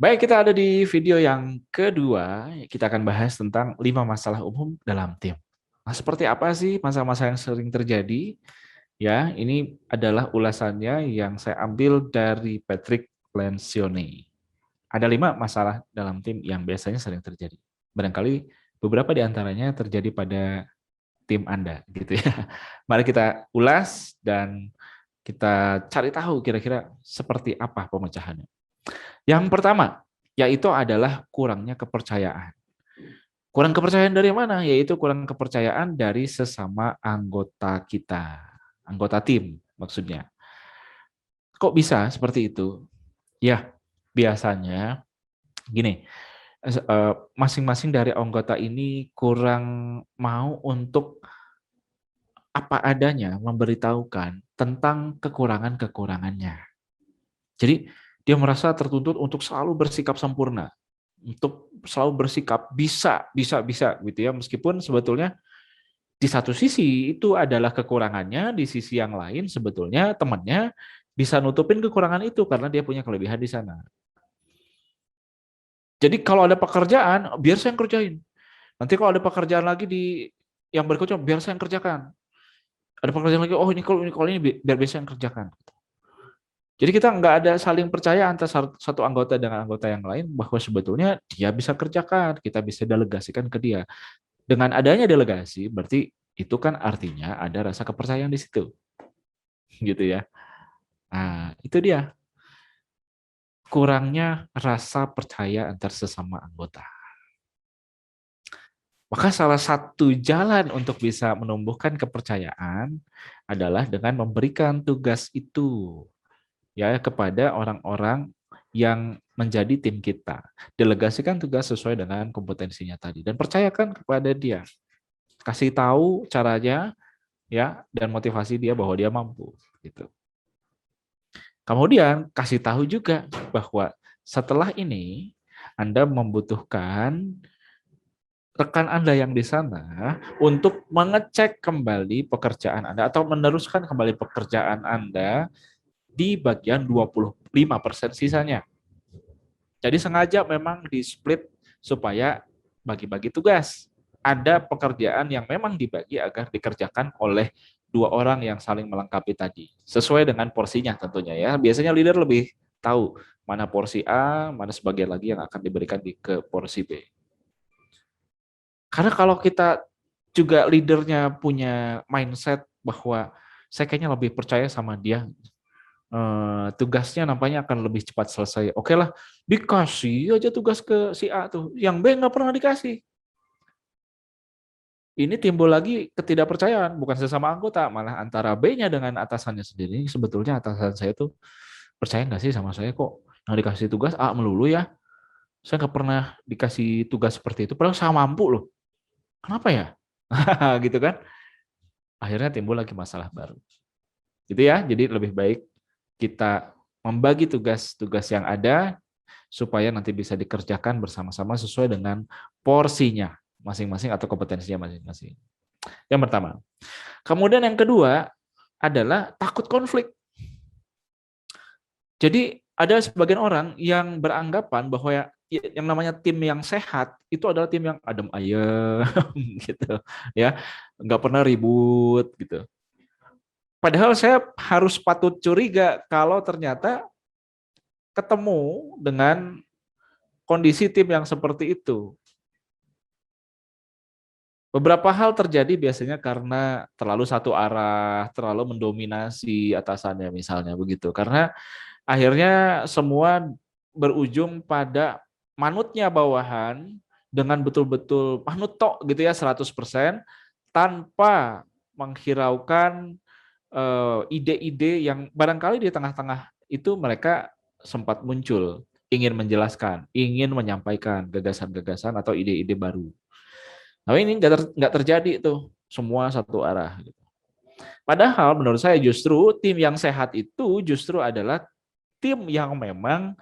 Baik, kita ada di video yang kedua. Kita akan bahas tentang 5 masalah umum dalam tim. Nah, seperti apa sih masalah-masalah yang sering terjadi? Ya, ini adalah ulasannya yang saya ambil dari Patrick Lencioni. Ada 5 masalah dalam tim yang biasanya sering terjadi. Barangkali beberapa di antaranya terjadi pada tim Anda, gitu ya. Mari kita ulas dan kita cari tahu kira-kira seperti apa pemecahannya. Yang pertama, yaitu adalah kurangnya kepercayaan. Kurang kepercayaan dari mana? Yaitu kurang kepercayaan dari sesama anggota kita. Anggota tim maksudnya. Kok bisa seperti itu? Ya, biasanya gini, masing-masing dari anggota ini kurang mau untuk apa adanya memberitahukan tentang kekurangan-kekurangannya. Jadi dia merasa tertuntut untuk selalu bersikap sempurna, untuk selalu bersikap bisa gitu ya, meskipun sebetulnya di satu sisi itu adalah kekurangannya, di sisi yang lain sebetulnya temannya bisa nutupin kekurangan itu karena dia punya kelebihan di sana. Jadi kalau ada pekerjaan, biar saya yang kerjain. Nanti kalau ada pekerjaan lagi di yang berikutnya, biar saya yang kerjakan. Ada pekerjaan lagi, oh ini biar bisa yang kerjakan. Jadi kita nggak ada saling percaya antara satu anggota dengan anggota yang lain bahwa sebetulnya dia bisa kerjakan, kita bisa delegasikan ke dia. Dengan adanya delegasi, berarti itu kan artinya ada rasa kepercayaan di situ, gitu ya. Nah, itu dia kurangnya rasa percaya antar sesama anggota. Maka salah satu jalan untuk bisa menumbuhkan kepercayaan adalah dengan memberikan tugas itu ya kepada orang-orang yang menjadi tim kita. Delegasikan tugas sesuai dengan kompetensinya tadi dan percayakan kepada dia. Kasih tahu caranya ya dan motivasi dia bahwa dia mampu gitu. Kemudian kasih tahu juga bahwa setelah ini Anda membutuhkan rekan Anda yang di sana untuk mengecek kembali pekerjaan Anda atau meneruskan kembali pekerjaan Anda di bagian 25% sisanya. Jadi sengaja memang di-split supaya bagi-bagi tugas. Ada pekerjaan yang memang dibagi agar dikerjakan oleh dua orang yang saling melengkapi tadi. Sesuai dengan porsinya tentunya ya. Biasanya leader lebih tahu mana porsi A, mana sebagian lagi yang akan diberikan ke porsi B. Karena kalau kita juga leadernya punya mindset bahwa saya kayaknya lebih percaya sama dia, tugasnya nampaknya akan lebih cepat selesai. Oke lah, dikasih aja tugas ke si A tuh, yang B nggak pernah dikasih. Ini timbul lagi ketidakpercayaan, bukan sesama anggota, malah antara B-nya dengan atasannya sendiri. Sebetulnya atasan saya tuh percaya nggak sih sama saya kok, yang dikasih tugas A melulu ya. Saya nggak pernah dikasih tugas seperti itu, padahal saya mampu loh. Kenapa ya? Gitu kan? Akhirnya timbul lagi masalah baru. Gitu ya, jadi lebih baik kita membagi tugas-tugas yang ada supaya nanti bisa dikerjakan bersama-sama sesuai dengan porsinya masing-masing atau kompetensinya masing-masing. Yang pertama. Kemudian yang kedua adalah takut konflik. Jadi ada sebagian orang yang beranggapan bahwa yang namanya tim yang sehat itu adalah tim yang adem ayem gitu ya, nggak pernah ribut gitu. Padahal saya harus patut curiga kalau ternyata ketemu dengan kondisi tim yang seperti itu. Beberapa hal terjadi biasanya karena terlalu satu arah, terlalu mendominasi atasannya misalnya begitu. Karena akhirnya semua berujung pada manutnya bawahan dengan betul-betul manut tok gitu ya 100% tanpa menghiraukan ide-ide yang barangkali di tengah-tengah itu mereka sempat muncul, ingin menjelaskan, ingin menyampaikan gagasan-gagasan atau ide-ide baru. Nah ini nggak terjadi tuh, semua satu arah. Padahal menurut saya justru tim yang sehat itu justru adalah tim yang memang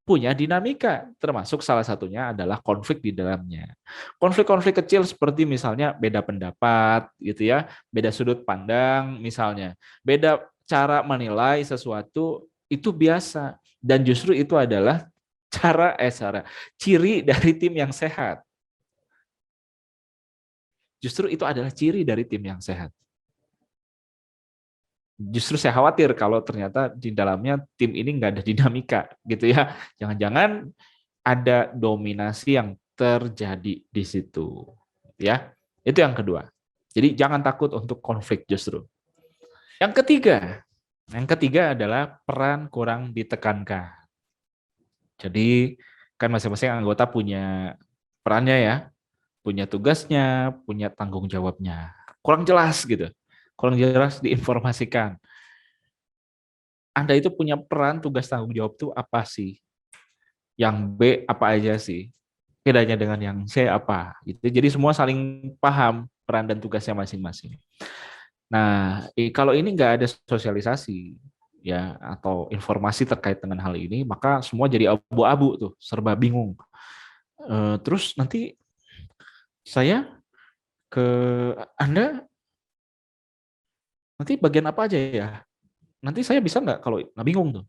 punya dinamika, termasuk salah satunya adalah konflik di dalamnya. Konflik-konflik kecil seperti misalnya beda pendapat, gitu ya, beda sudut pandang, misalnya, beda cara menilai sesuatu itu biasa, dan justru itu adalah ciri dari tim yang sehat. Justru itu adalah ciri dari tim yang sehat. Justru saya khawatir kalau ternyata di dalamnya tim ini nggak ada dinamika gitu ya. Jangan-jangan ada dominasi yang terjadi di situ. Ya, itu yang kedua. Jadi jangan takut untuk konflik justru. Yang ketiga adalah peran kurang ditekankan. Jadi kan masing-masing anggota punya perannya ya, punya tugasnya, punya tanggung jawabnya. Kurang jelas gitu. Kurang jelas diinformasikan. Anda itu punya peran, tugas, tanggung jawab itu apa sih? Yang B apa aja sih? Bedanya dengan yang C apa? Gitu. Jadi semua saling paham peran dan tugasnya masing-masing. Nah, kalau ini nggak ada sosialisasi ya atau informasi terkait dengan hal ini, maka semua jadi abu-abu tuh, serba bingung. Terus nanti saya ke Anda nanti bagian apa aja ya? Nanti saya bisa nggak kalau bingung tuh.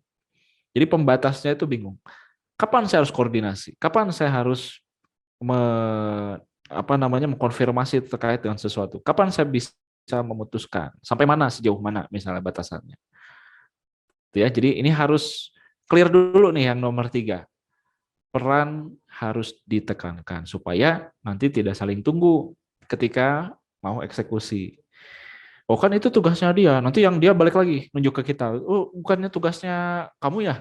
Jadi pembatasnya itu bingung. Kapan saya harus koordinasi? Kapan saya harus mengkonfirmasi terkait dengan sesuatu? Kapan saya bisa memutuskan? Sampai mana, sejauh mana misalnya batasannya? Ya, jadi ini harus clear dulu nih yang nomor 3. Peran harus ditekankan supaya nanti tidak saling tunggu ketika mau eksekusi. Oh kan itu tugasnya dia, nanti yang dia balik lagi nunjuk ke kita. Oh bukannya tugasnya kamu ya?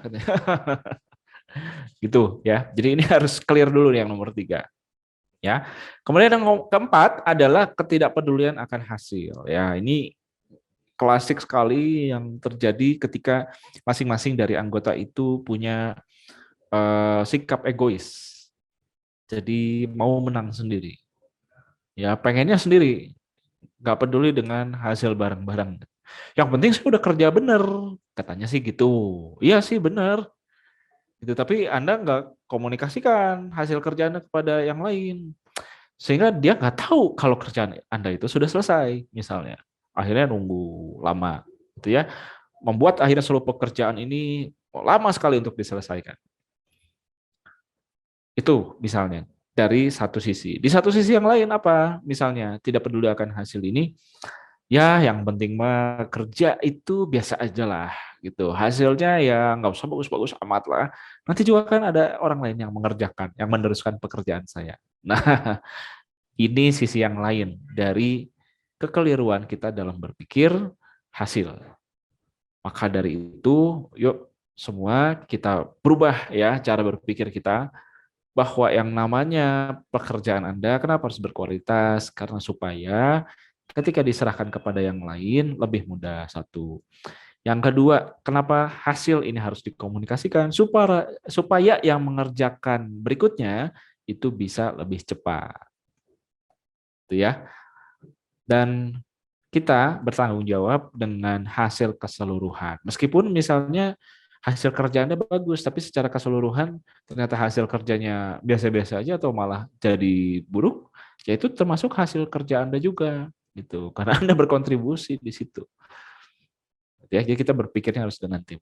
Gitu ya. Jadi ini harus clear dulu nih yang nomor 3. Ya. Kemudian yang keempat adalah ketidakpedulian akan hasil. Ya, ini klasik sekali yang terjadi ketika masing-masing dari anggota itu punya sikap egois. Jadi mau menang sendiri. Ya, pengennya sendiri. Nggak peduli dengan hasil bareng-bareng. Yang penting sih udah kerja bener. Katanya sih gitu. Iya sih bener. Gitu, tapi Anda nggak komunikasikan hasil kerjaan kepada yang lain. Sehingga dia nggak tahu kalau kerjaan Anda itu sudah selesai, misalnya. Akhirnya nunggu lama, gitu ya. Membuat akhirnya seluruh pekerjaan ini lama sekali untuk diselesaikan. Itu misalnya dari satu sisi. Di satu sisi yang lain apa? Misalnya tidak peduli akan hasil ini, ya yang penting mah kerja itu biasa aja lah gitu. Hasilnya ya nggak usah bagus-bagus amat lah. Nanti juga kan ada orang lain yang mengerjakan, yang meneruskan pekerjaan saya. Nah, ini sisi yang lain dari kekeliruan kita dalam berpikir hasil. Maka dari itu, yuk semua kita berubah ya cara berpikir kita bahwa yang namanya pekerjaan Anda kenapa harus berkualitas? Karena supaya ketika diserahkan kepada yang lain lebih mudah, satu. Yang kedua, kenapa hasil ini harus dikomunikasikan supaya yang mengerjakan berikutnya itu bisa lebih cepat, gitu ya. Dan kita bertanggung jawab dengan hasil keseluruhan. Meskipun misalnya hasil kerja Anda bagus, tapi secara keseluruhan ternyata hasil kerjanya biasa-biasa aja atau malah jadi buruk, ya itu termasuk hasil kerja Anda juga gitu. Karena Anda berkontribusi di situ. Ya, jadi kita berpikirnya harus dengan tim.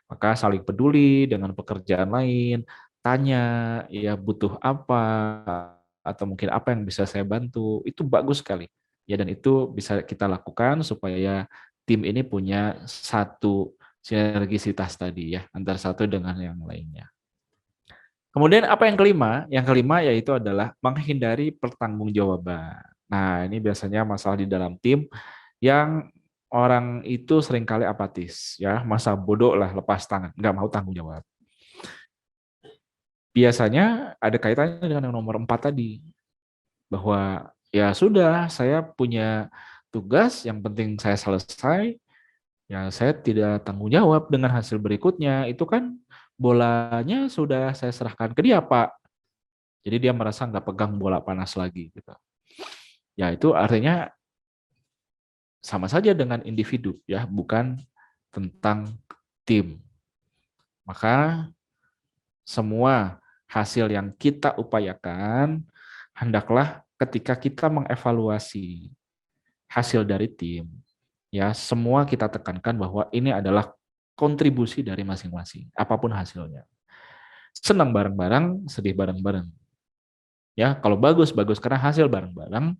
Maka saling peduli dengan pekerjaan lain, tanya ya butuh apa atau mungkin apa yang bisa saya bantu, itu bagus sekali. Ya dan itu bisa kita lakukan supaya tim ini punya satu sinergisitas tadi ya antara satu dengan yang lainnya. Kemudian apa yang kelima? Yang kelima yaitu adalah menghindari pertanggungjawaban. Nah, ini biasanya masalah di dalam tim yang orang itu seringkali apatis ya, masa bodoh lah, lepas tangan, nggak mau tanggung jawab. Biasanya ada kaitannya dengan yang nomor 4 tadi, bahwa ya sudah saya punya tugas, yang penting saya selesai, ya saya tidak tanggung jawab dengan hasil berikutnya, itu kan bolanya sudah saya serahkan ke dia Pak. Jadi dia merasa nggak pegang bola panas lagi gitu. Ya itu artinya sama saja dengan individu ya, bukan tentang tim. Maka semua hasil yang kita upayakan hendaklah ketika kita mengevaluasi hasil dari tim, ya semua kita tekankan bahwa ini adalah kontribusi dari masing-masing, apapun hasilnya. senang bareng-bareng, sedih bareng-bareng. Ya, kalau bagus bagus karena hasil bareng-bareng,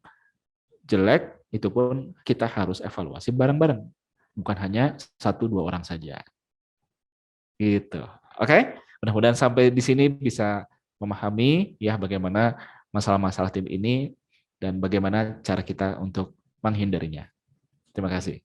jelek itu pun kita harus evaluasi bareng-bareng. Bukan hanya satu dua orang saja. Gitu. Oke? Mudah-mudahan sampai di sini bisa memahami ya bagaimana masalah-masalah tim ini dan bagaimana cara kita untuk menghindarinya. Terima kasih.